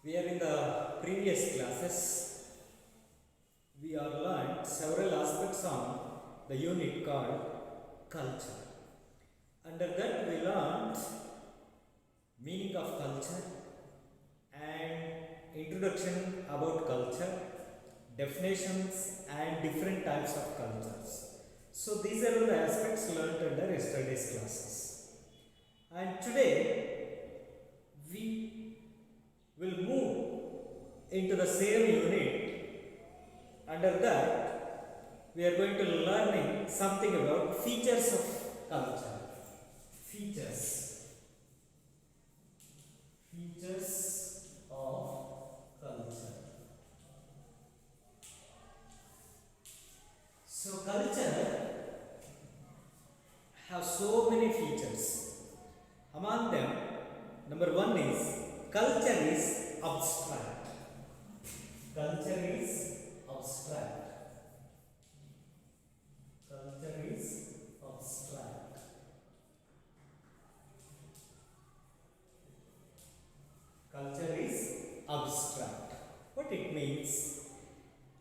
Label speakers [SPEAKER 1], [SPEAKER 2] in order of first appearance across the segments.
[SPEAKER 1] We are in the previous classes. We have learned several aspects on the unit called culture. Under that we learned meaning of culture and introduction about culture, definitions and different types of cultures. So these are the aspects learned under yesterday's classes. And today we will move into the same unit. Under that, we are going to learning something about features of culture. Features of culture. So culture have so many features. Among them, number one is culture is abstract. Culture is abstract. Culture is abstract. Culture is abstract. What it means?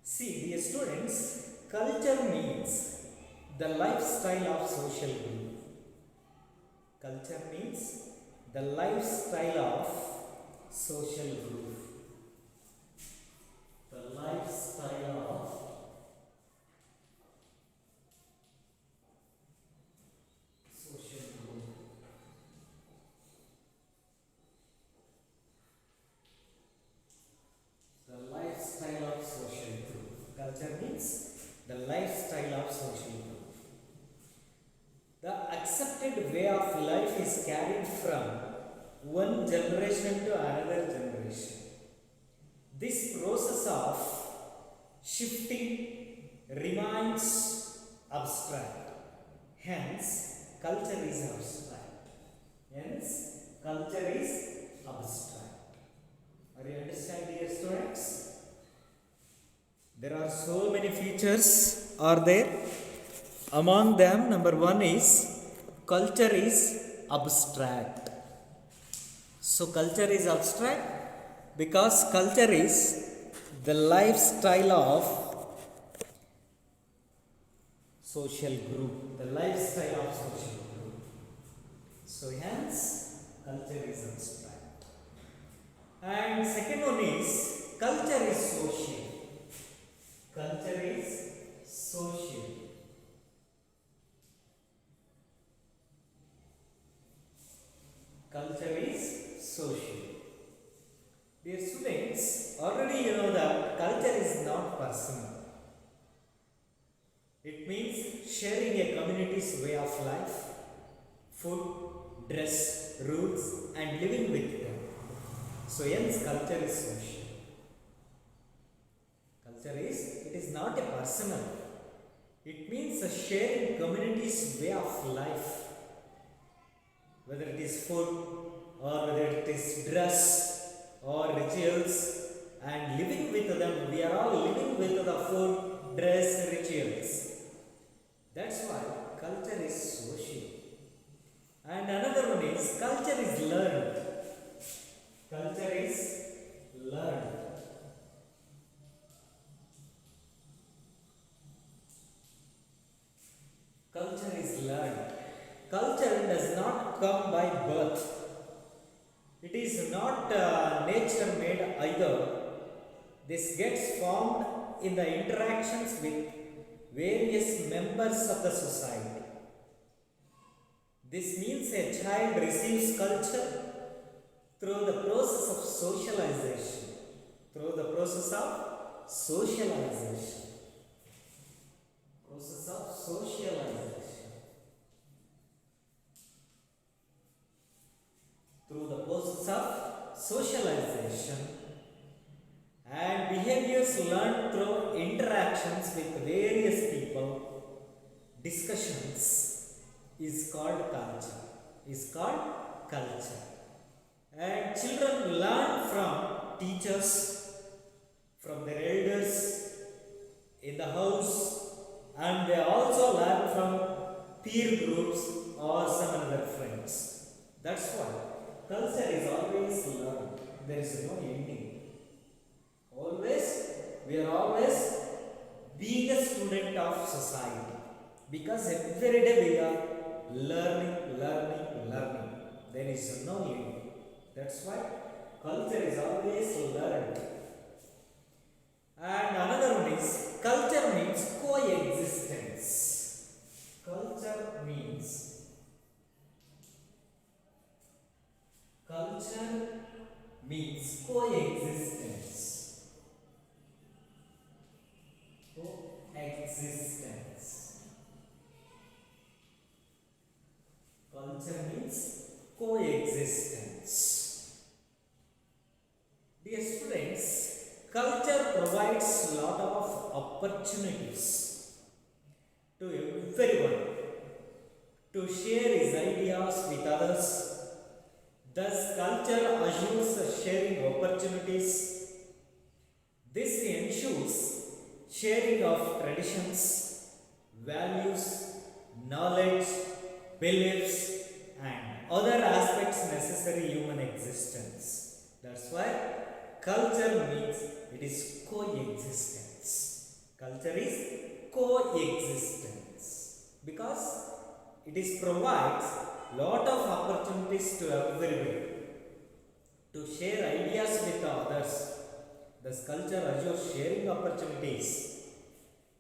[SPEAKER 1] See, dear students, culture means the lifestyle of social group. Culture means the lifestyle of social group. The lifestyle of social group. The lifestyle of social group. Culture means the lifestyle of social group. The accepted way of life is carried from one generation to another generation. This process of shifting remains abstract. Hence, culture is abstract. Hence, culture is abstract. Are you understand, dear students? There are so many features are there. Among them, number one is culture is abstract. So culture is abstract because culture is the lifestyle of social group. The lifestyle of social group. So hence, culture is abstract. And second one is culture is social. Culture is social. Culture is social. Dear students, already you know that culture is not personal. It means sharing a community's way of life, food, dress, rules, and living with them. So hence culture is social. Culture is, it is not a personal. It means a sharing community's way of life. Whether it is food or whether it is dress or rituals, and living with them, we are all living with the food, dress, rituals. That's why culture is social. And another one is culture is learned. Culture is learned. Culture is learned. Culture does not come by birth. It is not nature made either. This gets formed in the interactions with various members of the society. This means a child receives culture through the process of socialization. Through the process of socialization. Process of socialization. Through the process of socialization, and behaviors learned through interactions with various people, discussions is called culture. Is called culture. And children learn from teachers, from their elders in the house, and they also learn from peer groups or some other friends. That's why culture is always learned. There is no ending. we are always being a student of society, because every day we are learning. There is no limit. That's why culture is always learned. And another one is culture means coexistence. Culture means coexistence. Coexistence. Culture means coexistence. Dear students, culture provides lot of opportunities to everyone to share his ideas with others. Thus, culture assures sharing opportunities. This ensures sharing of traditions, values, knowledge, beliefs, and other aspects necessary human existence. That's why culture means it is coexistence. Culture is coexistence because it is provides lot of opportunities to everyone to share ideas with others. Thus, culture assures sharing opportunities.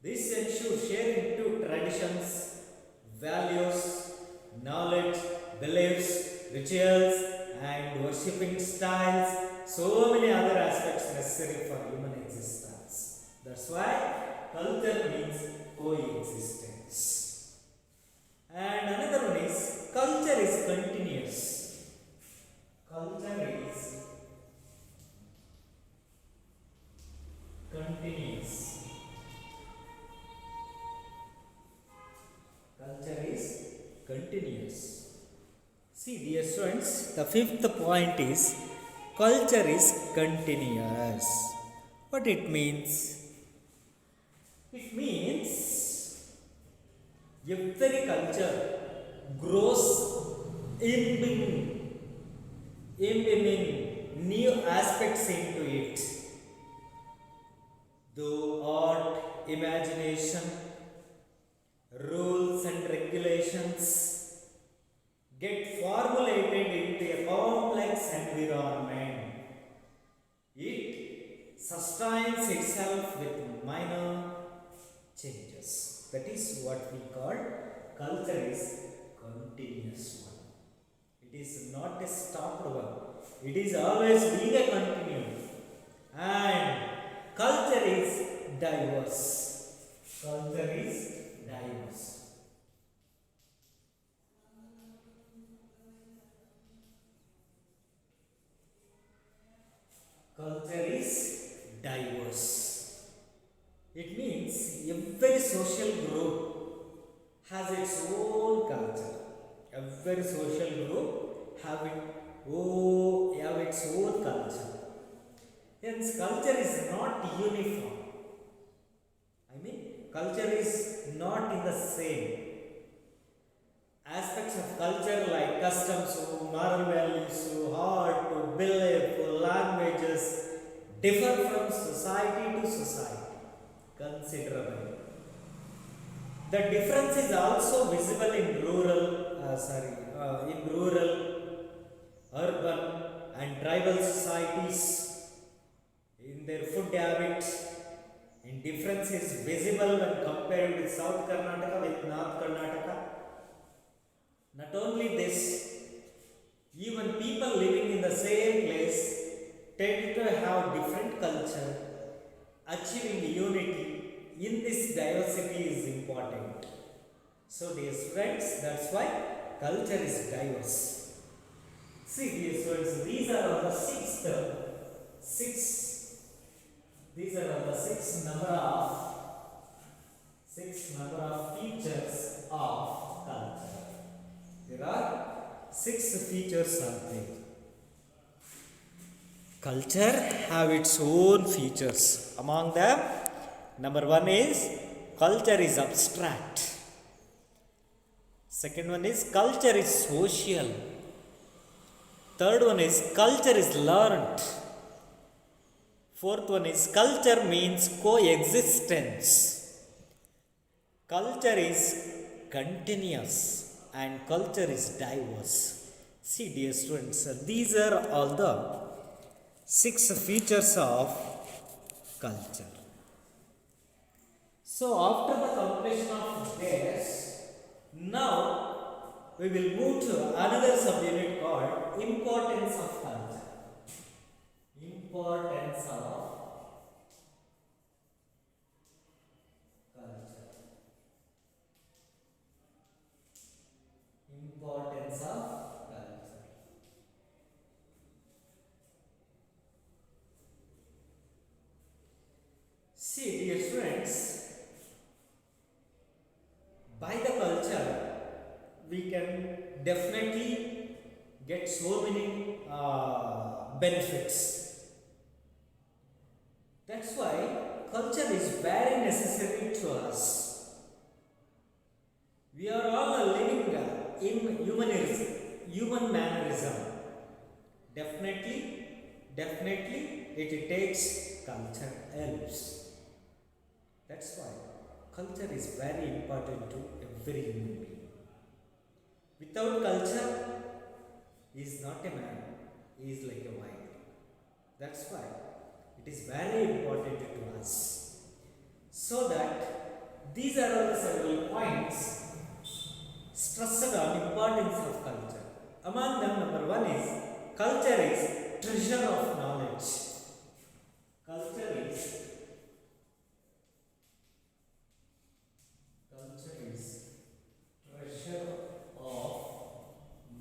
[SPEAKER 1] This ensures sharing to traditions, values, knowledge, beliefs, rituals, and worshipping styles, so many other aspects necessary for human existence. That's why culture means coexistence. And another one is culture is continuous. Culture is continuous. Culture is continuous. See, dear students, the fifth point is culture is continuous. What it means? It means every culture grows in new aspects into it. Though art, imagination, rules and regulations get formulated into a complex environment, it sustains itself with minor changes. That is what we call culture is continuous one. It is not a stopped one. It is always being a continuum. And culture is diverse. Culture is diverse. Culture is diverse. It means every social group has its own culture. Every social group have its own culture. Hence, culture is not uniform. Culture is not in the same. Aspects of culture like customs, moral values, art, belief, languages differ from society to society considerably. The difference is also visible in rural, urban, and tribal societies, in their food habits. And difference is visible when compared with South Karnataka with North Karnataka. Not only this, even people living in the same place tend to have different culture. Achieving unity in this diversity is important. So, dear students, that's why culture is diverse. See, dear students, these are the six number of features of culture. There are 6 features are there. Culture have its own features. Among them, number 1 is culture is abstract. Second one is culture is social. Third one is culture is learned. Fourth one is culture means coexistence. Culture is continuous and culture is diverse. See, dear students, these are all the 6 features of culture. So, after the completion of this, now we will move to another subunit called importance of culture. Importance of culture. Importance of culture. See, dear friends, by the culture we can definitely get so many benefits. That's why culture is very necessary to us. We are all living in human mannerism. Definitely it takes culture helps. That's why culture is very important to every human being. Without culture, he is not a man, he is like a wine. That's why it is very important to us. So that these are all the several points stressed on importance of culture. Among them, number 1 is culture is treasure of knowledge. Culture is treasure of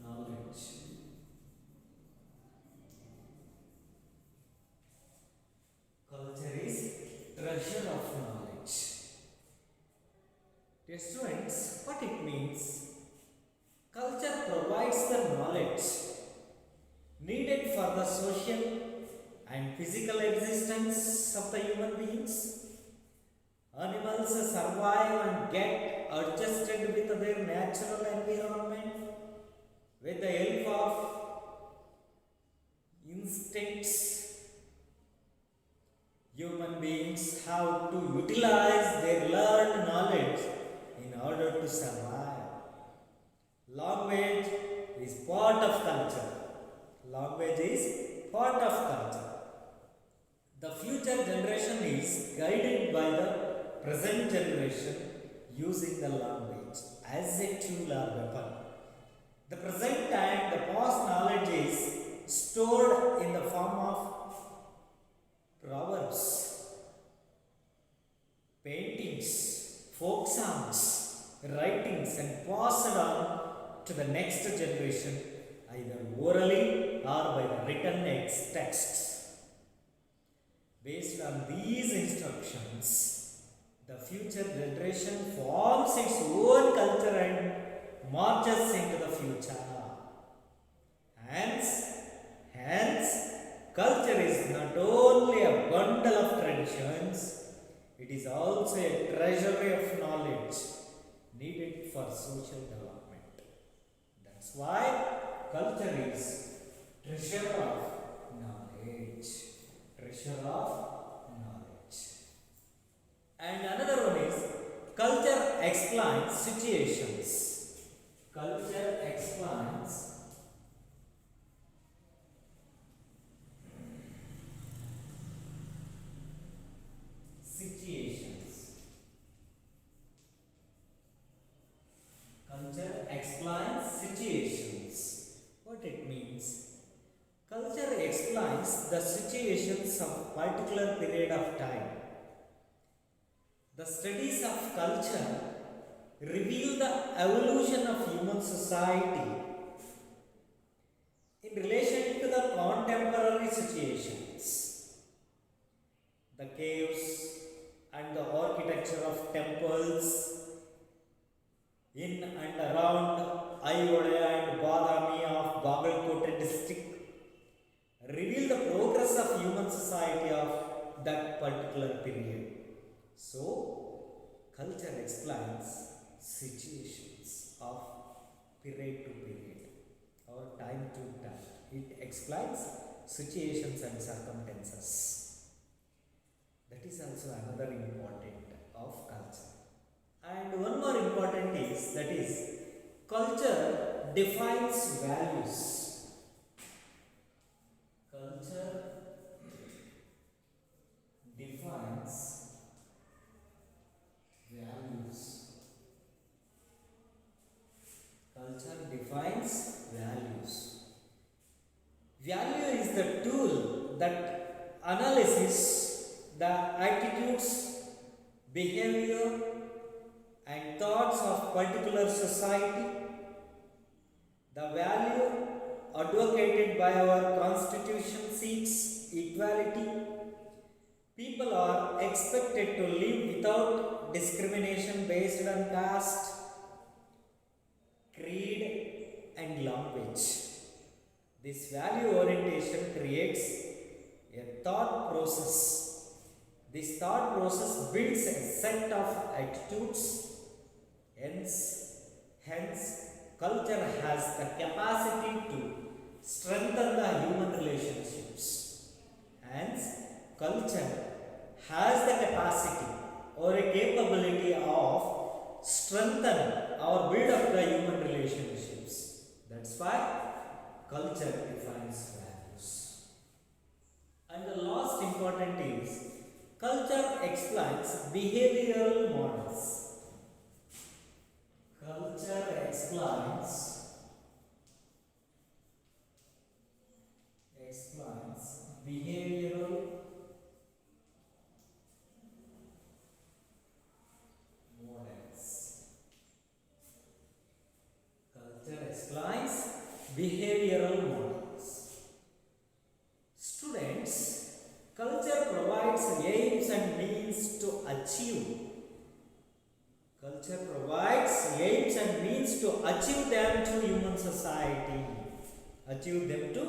[SPEAKER 1] knowledge. Culture is treasure of knowledge. Dear students, what it means? Culture provides the knowledge needed for the social and physical existence of the human beings. Animals survive and get adjusted with their natural environment with the help of instincts. Human beings have to utilize their learned knowledge in order to survive. Language is part of culture. Language is part of culture. The future generation is guided by the present generation using the language as a tool or weapon. The present and the past knowledge is stored in the form of proverbs, paintings, folk songs, writings, and passed on to the next generation either orally or by the written texts. Based on these instructions, the future generation forms its own culture and marches into the future. Hence, culture is not only a bundle of traditions, it is also a treasury of knowledge needed for social development. That's why culture is treasure of knowledge. Treasure of knowledge. And another one is culture explains situations. Culture explains situations. Culture explains situations. What it means? Culture explains the situations of particular period of time. The studies of culture reveal the evolution of human society in relation to the contemporary situations. The caves and the architecture of temples in and around Ayodhya and Badami of Bagalkote district reveal the progress of human society of that particular period. So, culture explains situations of period to period or time to time. It explains situations and circumstances. That is also another important of culture. And one more important is that is culture defines values. Culture defines values. Culture defines values. Value is the tool that analyzes the attitudes, behavior, and thoughts of particular society. The value advocated by our constitution seeks equality. People are expected to live without discrimination based on caste, creed, and language. This value orientation creates a thought process. This thought process builds a set of attitudes. Hence, culture has the capacity to strengthen the human relationships. Hence, culture has the capacity or a capability of strengthen or build up the human relationships. That's why culture defines values. And the last important is culture explains behavioral models. Culture explains behavioral models. Culture explains behavioral models. Students, culture provides aims and means to achieve. Culture provides aims and means to achieve them to human society. Achieve them to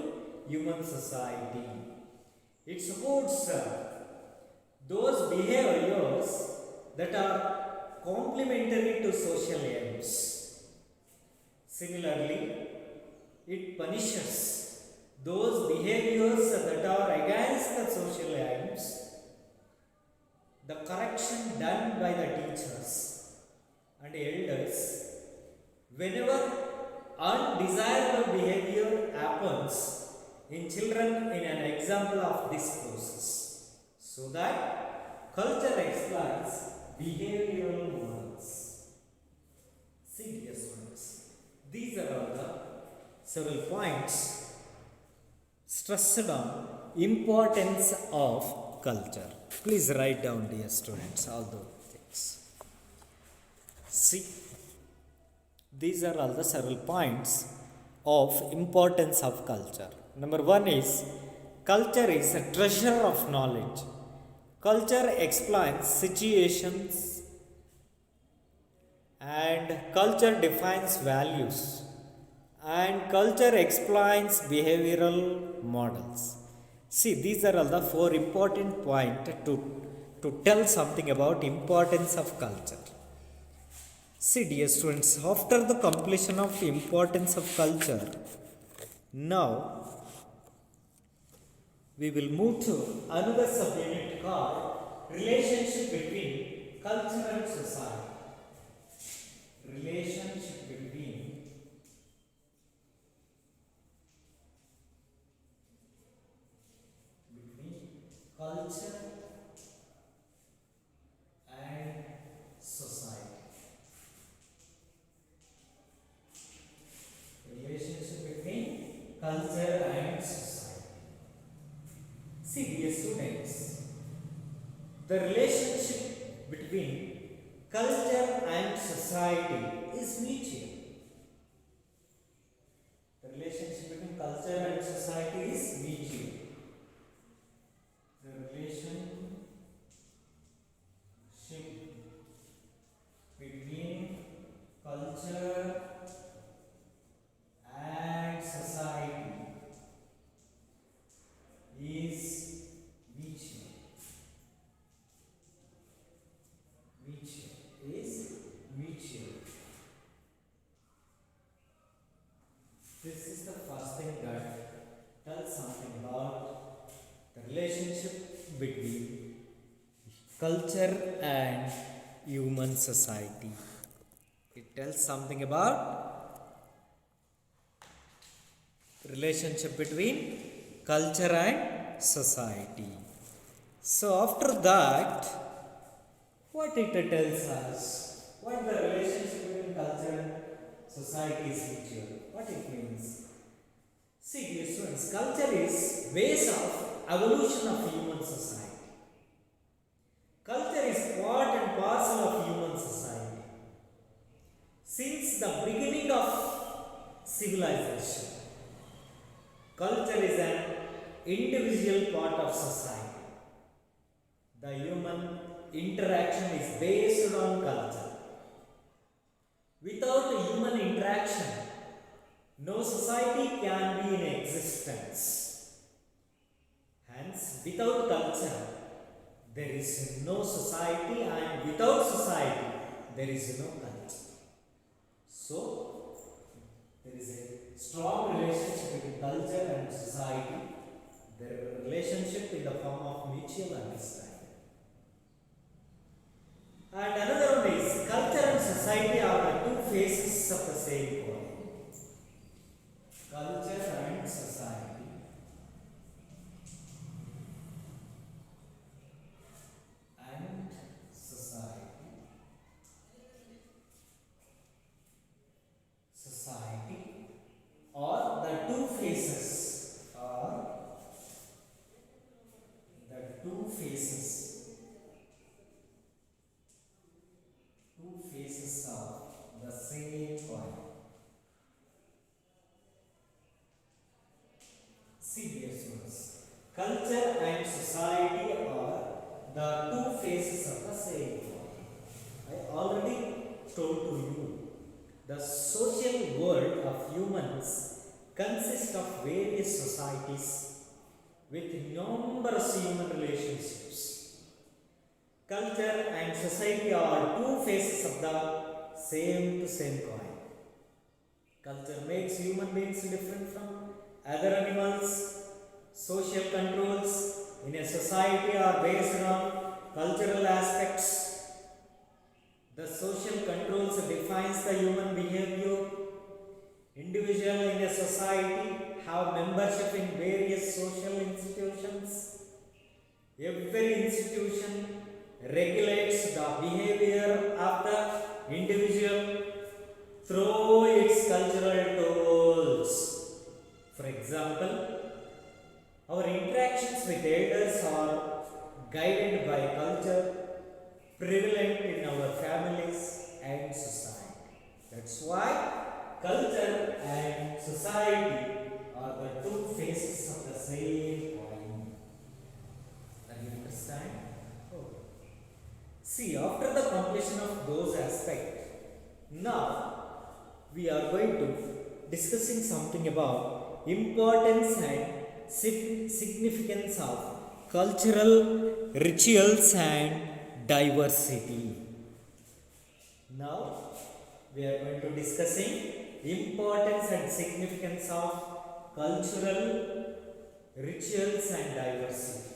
[SPEAKER 1] human society. It supports those behaviors that are complementary to social aims. Similarly, it punishes those behaviors that are against the social aims. The correction done by the teachers and elders whenever undesirable behavior happens in children in an example of this process, so that culture explains behavioral models. See, dear students, these are all the several points stressed on importance of culture. Please write down, dear students, all those things. See, these are all the several points of importance of culture. Number one is culture is a treasure of knowledge. Culture explains situations and culture defines values and culture explains behavioral models. See, these are all the four important points to tell something about importance of culture. See, dear students, after the completion of importance of culture, now we will move to another subunit called relationship between culture and society. Relationship between culture and society. Relationship between culture and society. See, dear students, the relationship between culture and society is mutual. The relationship between culture and society is mutual. The relationship between culture and society is mutual. This is the first thing that tells something about the relationship between culture and human society. It tells something about relationship between culture and society. So after that, what it tells us, what the relationship between culture and society is mutual, what it means. See dear students, culture is base of evolution of human society. Culture is part and parcel of human society. Since the beginning of civilization, culture is an individual part of society. The human interaction is based on culture. Without human interaction, no society can be in existence. Hence, without culture, there is no society, and without society, there is no culture. So, there is a strong relationship between culture and society. There is a relationship in the form of mutual understanding. And another one is culture and society are the two faces of the same coin. Culture and society and society or the two faces of the same coin. See dear students, culture and society are the two faces of the same coin. I already told to you, the social world of humans consists of various societies with numerous human relationships. Culture and society are two faces of the same coin. Culture makes human beings different from other animals. Social controls in a society are based on cultural aspects. The social controls defines the human behavior. Individuals in a society have membership in various social institutions. Every institution regulates the behavior of the individual through its cultural tools. For example, our interactions with elders are guided by culture prevalent in our families and society. That's why culture and society are the two faces of the same coin. Can you understand? Oh. See, after the completion of those aspects, now we are going to discussing something about importance and significance of cultural rituals and diversity. Now we are going to discussing importance and significance of cultural rituals and diversity.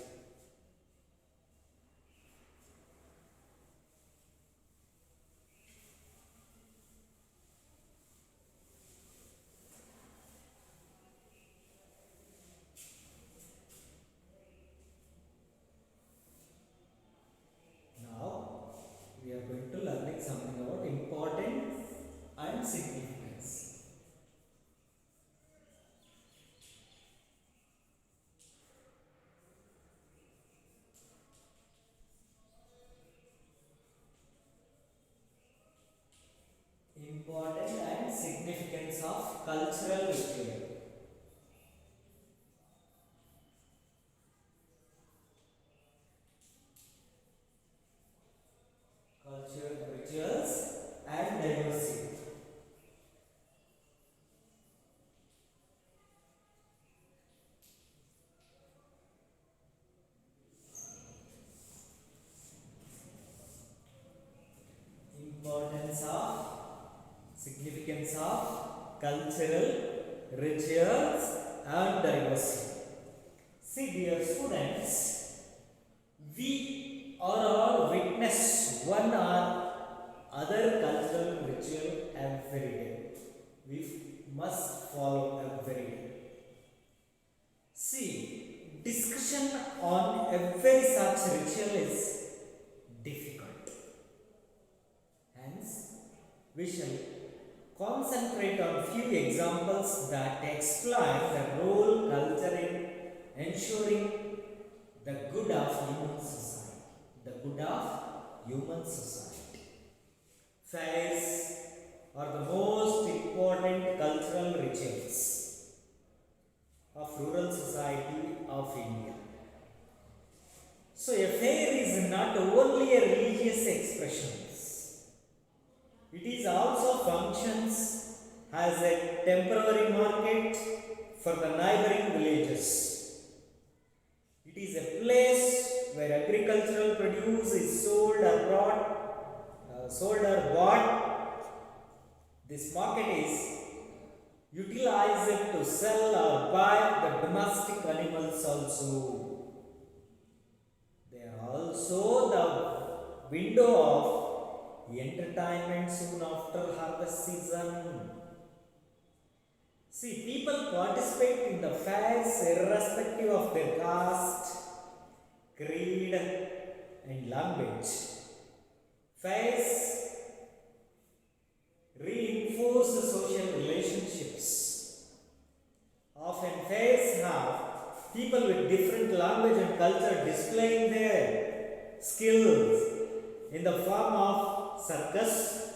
[SPEAKER 1] We are going to learn something about importance and significance. Importance and significance of cultural ritual. Cultural rituals and diversity. Importance of significance of cultural rituals and diversity. See dear students, we are all on every such ritual is difficult. Hence, we shall concentrate on few examples that explain the role culture in ensuring the good of human society. The good of human society. Fairs are the most important cultural rituals of rural society of India. So a fair is not only a religious expression. It is also functions as a temporary market for the neighboring villages. It is a place where agricultural produce is sold or bought. This market is utilized to sell or buy the domestic animals also. They are also the window of entertainment soon after harvest season. See, people participate in the fairs irrespective of their caste, creed, and language. Fairs reinforce the social relationships. Often fairs have people with different language and culture displaying their skills in the form of circus.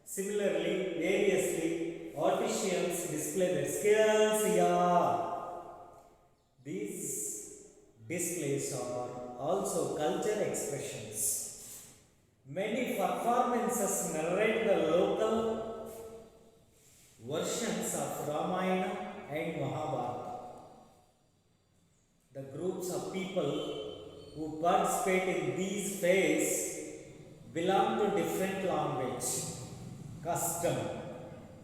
[SPEAKER 1] Similarly, variously, artisans display their skills here. These displays are also culture expressions. Many performances narrate the local versions of Ramayana and Mahabharata. The groups of people who participate in these fairs belong to different language, custom,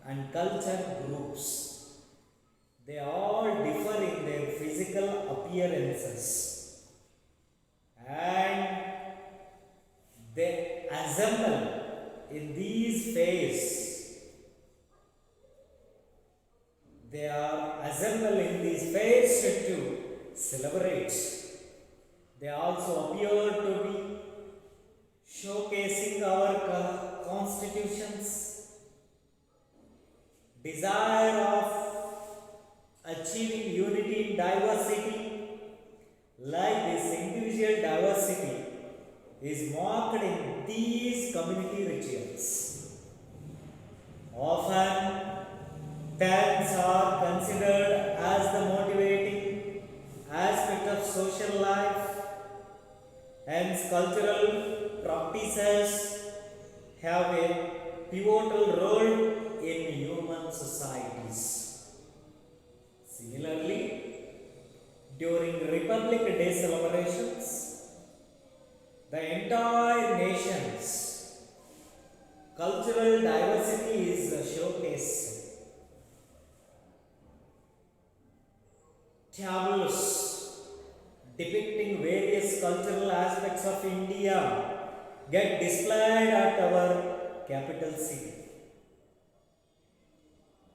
[SPEAKER 1] and culture groups. They all differ in their physical appearances and they assemble in these fairs. They are assembled in these fairs to celebrate. They also appear to be showcasing our constitutions, desire of achieving unity in diversity. Like this individual diversity is marked in these community rituals. Often, talents are considered as the motivating aspect of social life. Hence, cultural practices have a pivotal role in human societies. Similarly, during Republic Day celebrations, the entire nation's cultural diversity is showcased. Tableaus depicting various cultural aspects of India get displayed at our capital city.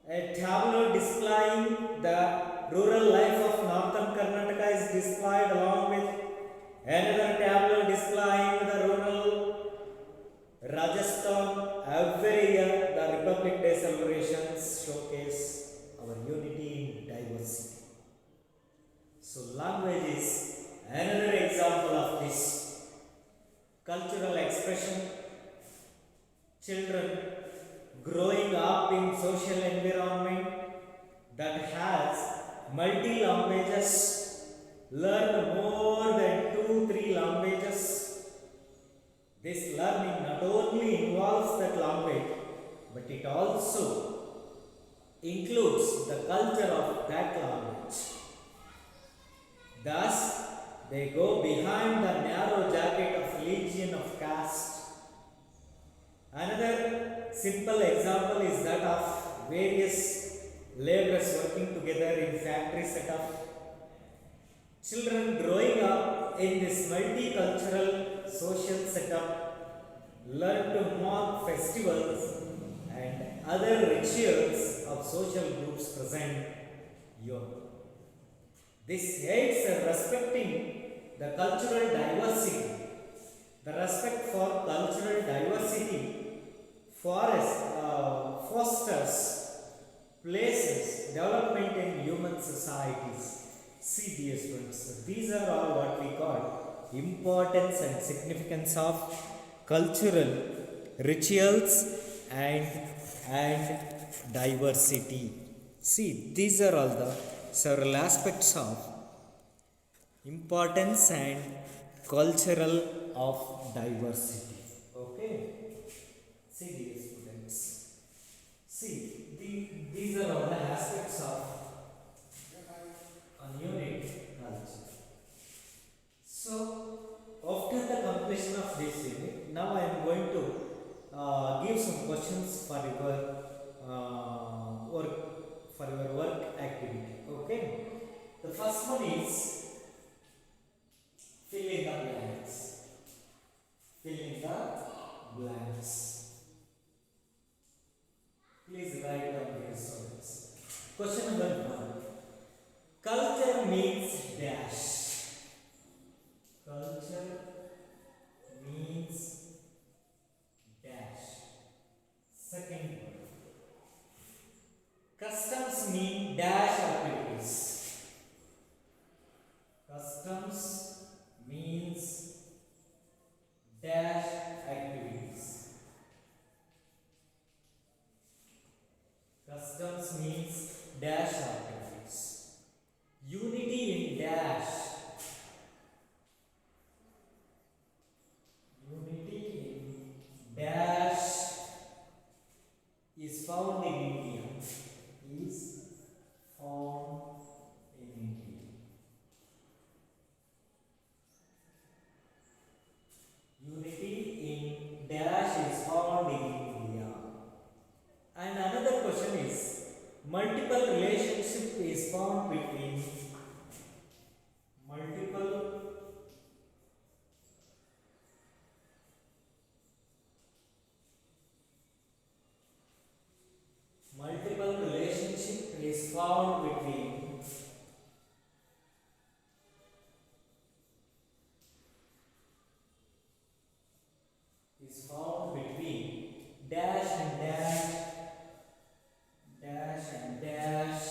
[SPEAKER 1] A tableau displaying the rural life of northern Karnataka is displayed along with another tableau displaying the rural Rajasthan. Every year, the Republic Day celebrations showcase our unity in diversity. So, language is another example of this cultural expression. Children growing up in social environment that has multi languages learn more than 2-3 languages. This learning not only involves that language, but it also includes the culture of that language. Thus, they go behind the narrow jacket of religion of caste. Another simple example is that of various laborers working together in factory setup. Children growing up in this multicultural social setup learn to mark festivals and other rituals of social groups present here. This aids in respecting the cultural diversity, the respect for cultural diversity fosters places development in human societies. See dear students, these are all what we call importance and significance of cultural rituals and diversity. See, these are all the several aspects of importance and cultural of diversity. Okay. See dear students. See, these are all the aspects of a unit culture. So, after the completion of this unit, now I am going to give some questions for your work activity. Okay. The first one is fill in the blanks. Fill in the blanks. Please write down your students. Question number 1. Culture means dash. Culture means dash. Second one. Customs mean dash activities. Customs means dash activities. Customs means dash activities. Unity in dash. Unity in dash is found in India. Is found in India. Unity in dash is found in India. And another question is multiple relationship is found between multiple relationship is found between dash and dash, dash and dash.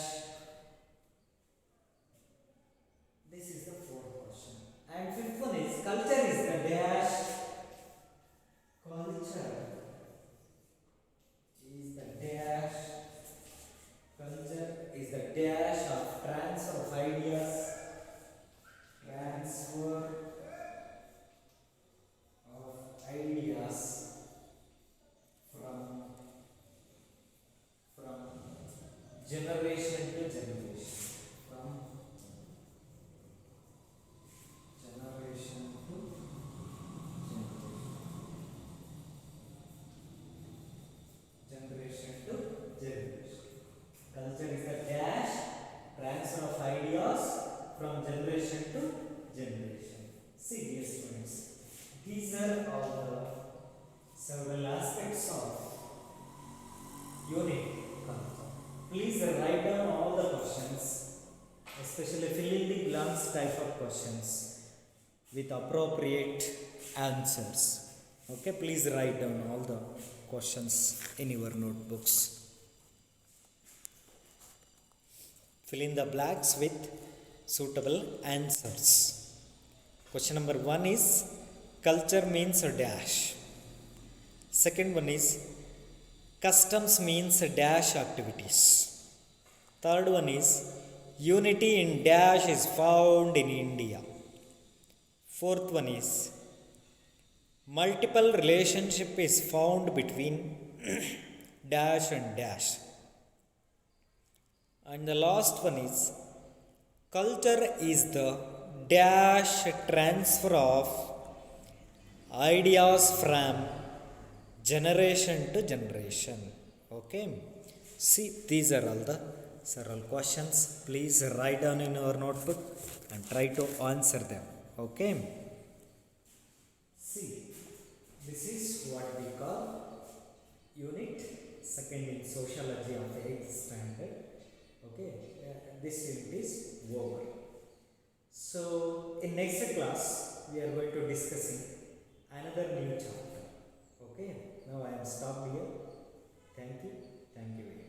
[SPEAKER 1] This is the fourth question. And fifth one is culture is the dash. Culture is the dash. Culture is the dash of transfer of ideas. Transfer of ideas from generation to generation. From generation to generation. Generation to generation. Culture is the dash, transfer of ideas from generation to generation. See dear students, these are all the several aspects of unit culture. Please write down all the questions, especially fill in the blanks type of questions with appropriate answers. Okay, please write down all the questions in your notebooks. Fill in the blanks with suitable answers. Question number 1 is culture means a dash. Second one is customs means a dash activities. Third one is unity in dash is found in India. Fourth one is multiple relationship is found between dash and dash. And the last one is culture is the dash transfer of ideas from generation to generation. Okay. See, these are all the several questions. Please write down in your notebook and try to answer them. Okay. See, this is what we call unit second in sociology of 8th standard. Okay, this unit is over. So in next class we are going to discussing another new chapter. Okay, now I am stopped here. Thank you very much.